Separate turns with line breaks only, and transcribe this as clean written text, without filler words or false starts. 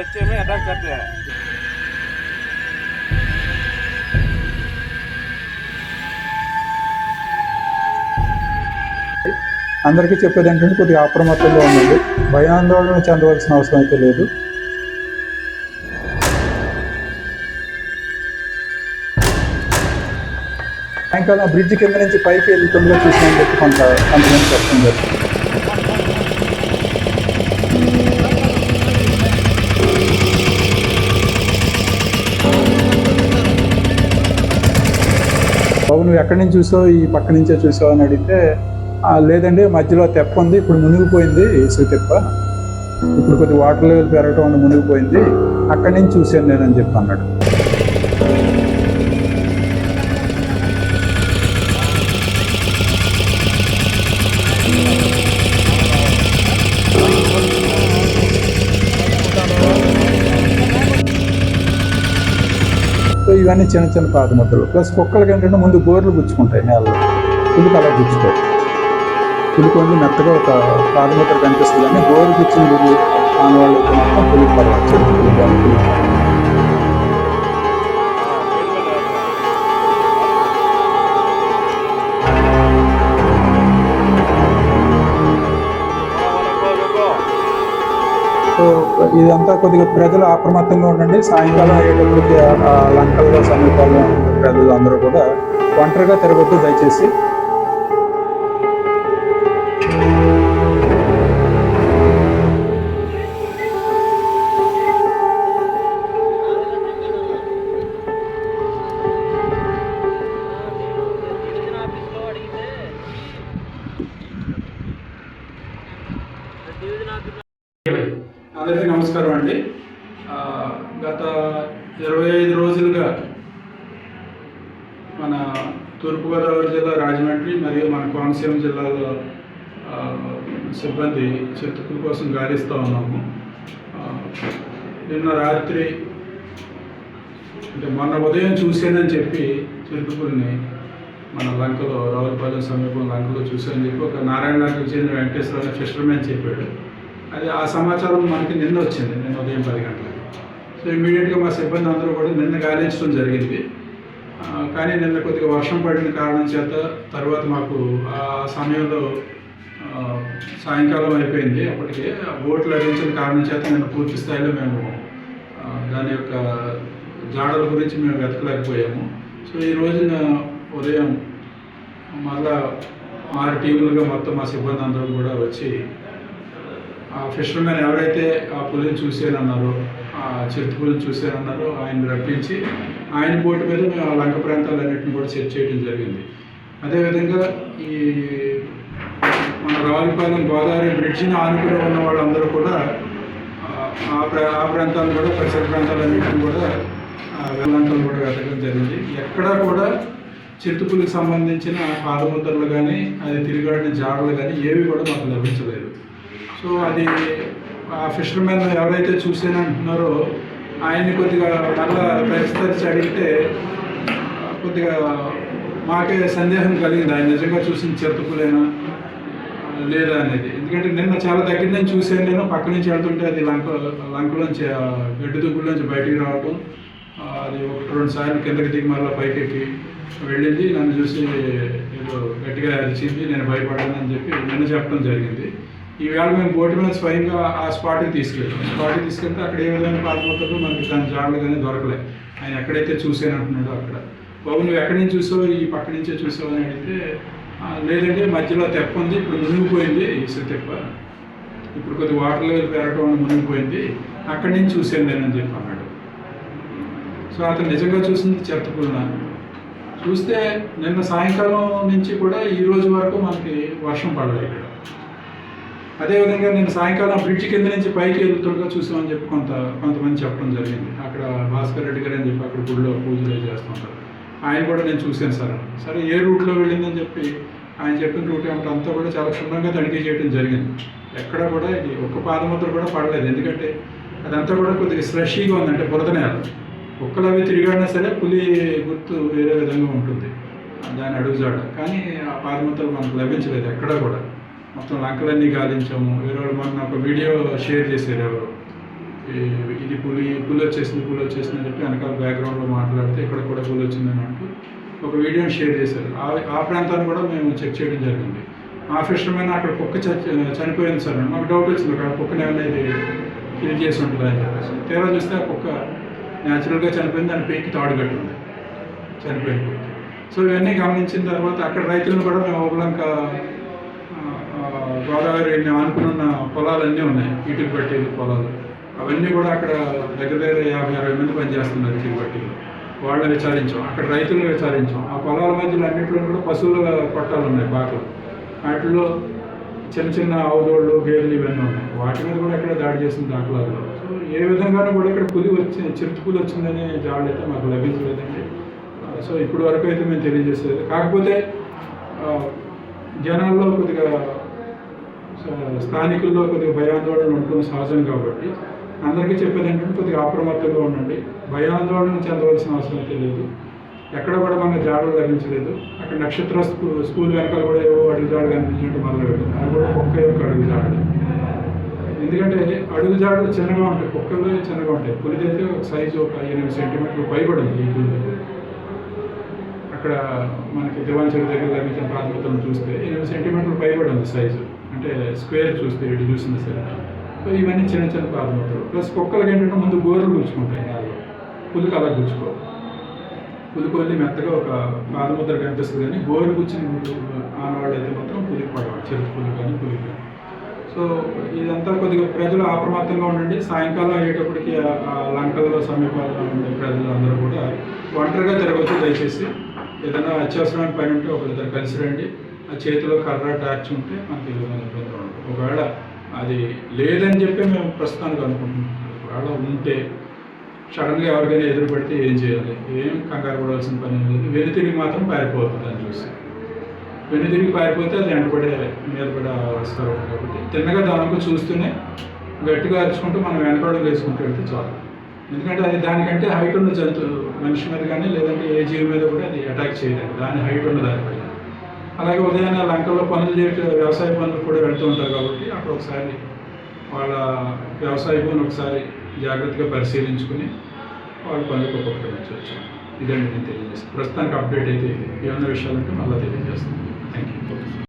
बच्चे में अटैक करते हैं।
అందరికీ చెప్పేది ఏంటంటే కొద్దిగా అప్రమత్తంగా ఉండండి, భయాందోళన చెందవలసిన అవసరం అయితే లేదు. సాయంకాలం బ్రిడ్జ్ కింద నుంచి పైకి వెళ్తుండగా చూసామని చెప్పి కొంతమంది చెప్పడం జరిగింది. బాబు నువ్వు ఎక్కడి నుంచి చూసావు, ఈ పక్క నుంచే చూసావు అని అడిగితే లేదండి మధ్యలో తెప్ప ఉంది, ఇప్పుడు మునిగిపోయింది ఇసుక తెప్ప, ఇప్పుడు కొద్ది వాటర్ లెవెల్ పెరగటం వల్ల మునిగిపోయింది, అక్కడి నుంచి చూశాను నేను అని చెప్పి అన్నాడు. సో ఇవన్నీ చిన్న చిన్న పాదముద్రలు. ప్లస్ కుక్కలకి ఏంటంటే ముందు గోర్లు గుచ్చుకుంటాయి నేలలో, పులికి అలా గుచ్చుకోవు. పులికి కొంచెం మెత్తగా ఒక పాదముద్ర కనిపిస్తుంది, కానీ గోరు గుచ్చిన గురి ఆనవాళ్ళకి మాత్రం పులికి పర్వాలేదు. సో ఇదంతా కొద్దిగా ప్రజలు అప్రమత్తంగా ఉండండి. సాయంకాలం అయ్యేటప్పటికి లంకల్లో సమీపాల్లో ప్రజలు అందరూ కూడా ఒంటరిగా తిరగొద్దు దయచేసి. అందరికీ నమస్కారం అండి. గత 25 రోజులుగా మన తూర్పుగోదావరి జిల్లా రాజమండ్రి మరియు మన కోనసీమ జిల్లాలో సిబ్బంది చిరుతపుల కోసం గాలిస్తూ ఉన్నాము. నిన్న రాత్రి అంటే మొన్న ఉదయం చూశానని చెప్పి చిరుతపుల్ని మన లంకలో రావులపాలెం సమీపం లంకలో చూశానని చెప్పి ఒక నారాయణకి చెందిన వెంకటేశ్వర ఫిషర్మెన్ చెప్పాడు. అది ఆ సమాచారం మనకి నిన్న వచ్చింది, నిన్న ఉదయం 10 గంటలకు. సో ఇమీడియట్గా మా సిబ్బంది అందరూ కూడా నిన్న గాలించడం జరిగింది. కానీ నిన్న కొద్దిగా వర్షం పడిన కారణం చేత తర్వాత మాకు ఆ సమయంలో సాయంకాలం అయిపోయింది. అప్పటికే బోట్లు లభించిన కారణం చేత నిన్న పూర్తి స్థాయిలో మేము దాని యొక్క జాడల గురించి మేము వెతకలేకపోయాము. సో ఈ రోజున ఉదయం మళ్ళా 6 టీములుగా మొత్తం మా సిబ్బంది అందరూ కూడా వచ్చి ఆ ఫిషర్మెన్ ఎవరైతే ఆ పులిని చూసానన్నారో, ఆ చిరుతపులిని చూసానన్నారో ఆయన రప్పించి ఆయన బోటు మీద మేము ఆ లంక ప్రాంతాలన్నింటినీ కూడా సెట్ చేయడం జరిగింది. అదేవిధంగా ఈ మన రావులపాలెం గోదావరి బ్రిడ్జిని ఆనుకుని ఉన్న వాళ్ళందరూ కూడా ఆ ప్రాంతాలు కూడా పరిసర ప్రాంతాలన్నింటినీ కూడా లంకలు కూడా వెతకడం జరిగింది. ఎక్కడా కూడా చిరుతపులికి సంబంధించిన పాదముద్రలు కానీ అది తిరిగాడిన జాడలు కానీ ఏవి కూడా మాకు లభించలేదు. సో అది ఆ ఫిషర్మెన్ ఎవరైతే చూసానంటున్నారో ఆయన్ని కొద్దిగా మళ్ళా పరిస్థితి అడిగితే కొద్దిగా మాకే సందేహం కలిగింది, ఆయన నిజంగా చూసిన చిరుతపులేనా లేదా అనేది. ఎందుకంటే నిన్న చాలా దగ్గర నుంచి చూసాను నేను, పక్క నుంచి వెళ్తుంటే అది లంకలోంచి గడ్డి దుబ్బుల్లోంచి బయటికి రావటం, అది 1-2 సార్లు కిందకి దిగి మళ్ళీ పైకెక్కి వెళ్ళింది, నన్ను చూసి ఏదో గట్టిగా అరిచింది, నేను భయపడానని చెప్పి నిన్న చెప్పడం జరిగింది. ఈవేళ మేము బోటు మీద స్వయంగా ఆ స్పాట్కి తీసుకెళ్తే అక్కడ ఏ విధమైన పాదముద్రలు మనకి దాని జాడలు కానీ దొరకలేదు. ఆయన ఎక్కడైతే చూసానంటున్నాడో అక్కడ. బాబు నువ్వు ఎక్కడి నుంచి చూసావు, ఈ పక్క నుంచే చూసావు అని అడిగితే లేదంటే మధ్యలో తెప్ప ఉంది, ఇప్పుడు మునిగిపోయింది ఇసుక తెప్ప, ఇప్పుడు కొద్ది వాటర్ లెవెల్ పెరగటం వల్ల మునిగిపోయింది, అక్కడి నుంచి చూసాను నేనని చెప్పి అన్నాడు. సో అతను నిజంగా చూసింది చిరుతపులిని చూస్తే నిన్న సాయంకాలం నుంచి కూడా ఈ రోజు వరకు మనకి వర్షం పడలేదు ఇక్కడ. అదేవిధంగా నేను సాయంకాలం బ్రిడ్జ్ కింద నుంచి పైకి వెళ్తుండగా చూసామని చెప్పి కొంతమంది చెప్పడం జరిగింది. అక్కడ భాస్కర్ రెడ్డి గారు అని చెప్పి అక్కడ గుడిలో పూజలు చేస్తుంటారు, ఆయన కూడా నేను చూశాను సార్. సరే ఏ రూట్లో వెళ్ళిందని చెప్పి ఆయన చెప్పిన రూట్ ఏమిటో అంతా కూడా చాలా క్షుణ్ణంగా తనిఖీ చేయడం జరిగింది. ఎక్కడ కూడా ఇది ఒక్క పాదముద్ర కూడా పడలేదు, ఎందుకంటే అదంతా కూడా కొద్దిగా స్లషీగా ఉంది, అంటే బురద నేల. కుక్కలు అవి తిరిగాడినా సరే పులి గుర్తు వేరే విధంగా ఉంటుంది దాని అడుగుజాడ, కానీ ఆ పాదముద్రలు మనకు లభించలేదు ఎక్కడా కూడా. మొత్తం లంకలన్నీ గాలించాము. వేరే మొన్న ఒక వీడియో షేర్ చేశారు ఎవరు, ఇది పులి వచ్చేసింది అని చెప్పి వెనకాల బ్యాక్గ్రౌండ్లో మాట్లాడితే ఇక్కడ కూడా పులి వచ్చిందని అంటూ ఒక వీడియోని షేర్ చేశారు. ఆ ప్రాంతాన్ని కూడా మేము చెక్ చేయడం జరిగింది. ఆ ఫిషర్మెన్ అక్కడ కుక్క చనిపోయింది సార్, మాకు డౌట్ వచ్చింది అక్కడ కుక్కని అనేది కిల్ చేసి ఉంటుంది అని చెప్పేసి. తీరా చూస్తే ఆ కుక్క న్యాచురల్గా చనిపోయింది, దాని పీకి తాడు కట్టి ఉంది, చనిపోయింది కుక్క. సో ఇవన్నీ గమనించిన తర్వాత అక్కడ రైతులను కూడా మేము ఓబులంక గోదావరి ఆనుకున్న పొలాలన్నీ ఉన్నాయి, ఇటుకు పట్టీలు పొలాలు. అవన్నీ కూడా అక్కడ దగ్గర 50-60 మంది పనిచేస్తున్నారు ఇటుకు పట్టీలు. వాళ్ళని విచారించాం, అక్కడ రైతులను విచారించాం. ఆ పొలాల మధ్యలో అన్నింటిలో కూడా పశువుల కొట్టాలు ఉన్నాయి బాగా, వాటిలో చిన్న ఆవుదోళ్ళు గేదెలు ఇవన్నీ ఉన్నాయి. వాటి మీద కూడా ఇక్కడ దాడి చేసిన దాఖలాలు. సో ఏ విధంగానూ కూడా ఇక్కడ చిరుత పులి వచ్చిందనే జాడ అయితే మాకు లభించలేదండి. సో ఇప్పటి వరకు అయితే మేము తెలియజేసేది. కాకపోతే జనాల్లో కొద్దిగా స్థానికుల్లో కొద్దిగా భయాందోళన ఉంటుంది సహజం కాబట్టి అందరికీ చెప్పేది ఏంటంటే కొద్దిగా అప్రమత్తంగా ఉండండి. భయాందోళన చెందవలసిన అవసరం అయితే లేదు. ఎక్కడ కూడా మనకు జాడలు లభించలేదు. అక్కడ నక్షత్ర స్కూల్ వెనకాల కూడా ఏవో అడుగు జాడు కనిపించినట్టు మొదలుపెట్టింది. అది కూడా కుక్క యొక్క అడుగు జాడు. ఎందుకంటే అడుగు జాడలు చిన్నగా ఉంటాయి, కుక్కలు చిన్నగా ఉంటాయి. పులిదైతే ఒక సైజు ఒక 8 సెంటీమీటర్లు పైబడింది. ఈ పులి అక్కడ మనకి దివాంచడి దగ్గర లభించిన ప్రాథమికతను చూస్తే 8 సెంటీమీటర్లు పైబడింది సైజు, అంటే స్క్వేర్ చూస్తే ఇటు చూసింది సరే. సో ఇవన్నీ చిన్న ప్రాథమికతలు. ప్లస్ కుక్కలకి ఏంటంటే ముందు గోర్లు గుచ్చుకుంటాయి, పులికి అలా గుచ్చుకోవాలి. పులికి వెళ్ళి మెత్తగా ఒక పాదముద్ర కనిపిస్తుంది, కానీ గోరు గుచ్చిన ఆనవాళ్ళు అయితే మాత్రం పులికి పడవాలి, చెరుకు పులి కానీ పులికి కానీ. సో ఇదంతా కొద్దిగా ప్రజలు అప్రమత్తంగా ఉండండి. సాయంకాలం అయ్యేటప్పటికి ఆ లంకల్లో సమీపాల్లో ఉండే ప్రజలు అందరూ కూడా ఒంటరిగా తిరగవచ్చు. దయచేసి ఏదైనా అత్యవసరమైన పని ఉంటే ఒకరిద్దరు కలిసి రండి. ఆ చేతిలో కర్ర టార్చ్ ఉంటే మనకి ఇబ్బంది ఉండదు. ఒకవేళ అది లేదని చెప్పి మేము ప్రస్తుతానికి అనుకుంటున్నాం. ఒకవేళ ఉంటే సడన్గా ఎవరికైనా ఎదురు పడితే ఏం చేయాలి, ఏం కంగారు పడవలసిన పని లేదు. వెనుతిరిగి మాత్రం పారిపోతుంది అని చూసి. వెనుతిరిగి పారిపోతే అది వెంటబడే మీద పడే వస్తారు కాబట్టి తిన్నగా దానికి చూస్తూనే గట్టిగా అరుచుకుంటూ మనం వెనకడం వేసుకుంటూ వెళ్తే చాలు. ఎందుకంటే అది దానికంటే హైట్ ఉన్న జంతువు మనిషి మీద కానీ లేదంటే ఏ జీవి మీద కూడా అది అటాక్ చేయదండి, దాని హైట్ ఉన్న దానిపైన. అలాగే ఉదయాన్నే లంకల్లో పనులు వ్యవసాయ పనులు కూడా వెళ్తూ ఉంటారు కాబట్టి అక్కడ ఒకసారి వాళ్ళ వ్యవసాయ భూమిని ఒకసారి జాగ్రత్తగా పరిశీలించుకుని వాళ్ళ పనులకు ఉపక్రమించవచ్చు. ఇదండి నేను తెలియజేస్తాను. ప్రస్తుతానికి అప్డేట్ అయితే ఇది. ఏమైనా విషయాలు ఉంటే మళ్ళీ తెలియజేస్తాను. Thank you.